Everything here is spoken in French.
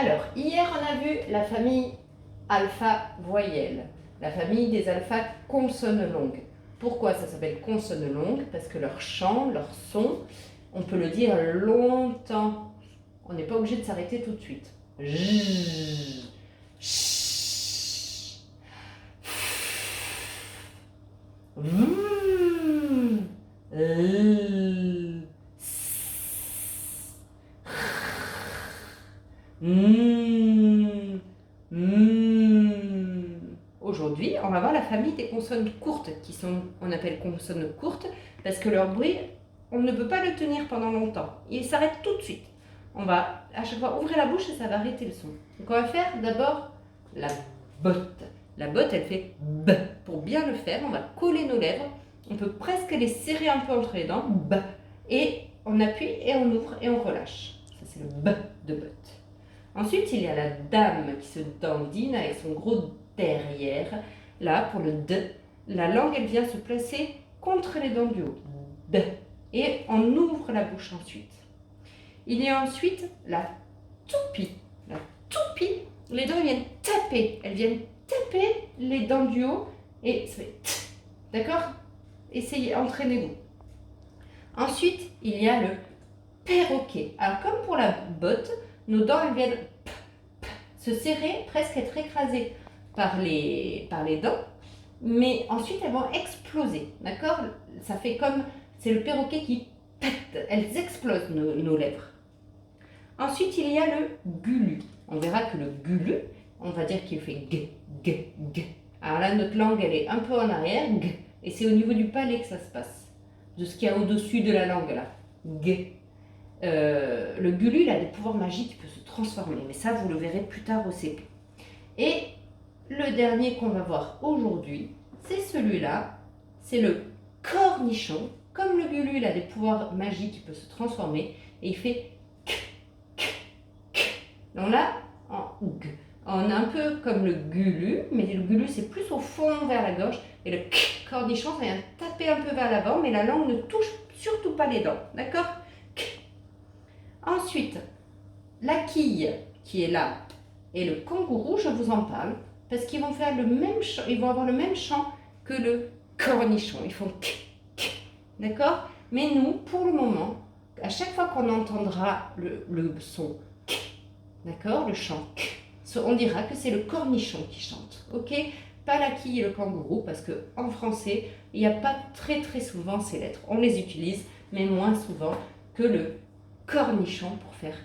Alors, hier, on a vu la famille alpha-voyelle, la famille des alpha consonnes longues. Pourquoi ça s'appelle consonnes longues? Parce que leur chant, leur son, on peut le dire longtemps. On n'est pas obligé de s'arrêter tout de suite. J, ch, v, l, s, Aujourd'hui, on va voir la famille des consonnes courtes, on appelle consonnes courtes, parce que leur bruit, on ne peut pas le tenir pendant longtemps. Il s'arrête tout de suite. On va à chaque fois ouvrir la bouche et ça va arrêter le son. Donc on va faire d'abord la botte. La botte, elle fait B. Pour bien le faire, on va coller nos lèvres. On peut presque les serrer un peu entre les dents. B. Et on appuie et on ouvre et on relâche. Ça, c'est le B de botte. Ensuite, il y a la dame qui se dandine avec son gros derrière. Là, pour le D, la langue, elle vient se placer contre les dents du haut. D. Et on ouvre la bouche ensuite. Il y a ensuite la toupie. La toupie, les dents viennent taper. Elles viennent taper les dents du haut et ça fait t. D'accord? Essayez, entraînez-vous. Ensuite, il y a le perroquet. Alors, comme pour la botte, nos dents elles viennent se serrer, presque être écrasées par les dents, mais ensuite elles vont exploser, d'accord? Ça fait comme, c'est le perroquet qui pète, elles explosent nos lèvres. Ensuite il y a le gulu. On verra que le gulu, on va dire qu'il fait g, g, g. Alors là notre langue elle est un peu en arrière, g, et c'est au niveau du palais que ça se passe, de ce qu'il y a au-dessus de la langue là, g. Le gulu, il a des pouvoirs magiques, il peut se transformer, mais ça vous le verrez plus tard au CP. Et le dernier qu'on va voir aujourd'hui, c'est celui-là, c'est le cornichon. Comme le gulu, il a des pouvoirs magiques, il peut se transformer, et il fait k, k, k. Donc là, on a un peu comme le gulu, mais le gulu c'est plus au fond vers la gorge, et le k, cornichon, ça vient taper un peu vers l'avant, mais la langue ne touche surtout pas les dents, d'accord? Ensuite, la quille qui est là et le kangourou, je vous en parle, parce qu'ils vont faire le même chant, ils vont avoir le même chant que le cornichon. Ils font k, k, d'accord? Mais nous, pour le moment, à chaque fois qu'on entendra le son k, d'accord, le chant k, on dira que c'est le cornichon qui chante, ok? Pas la quille et le kangourou, parce qu'en français, il n'y a pas très souvent ces lettres. On les utilise, mais moins souvent que le cornichon pour faire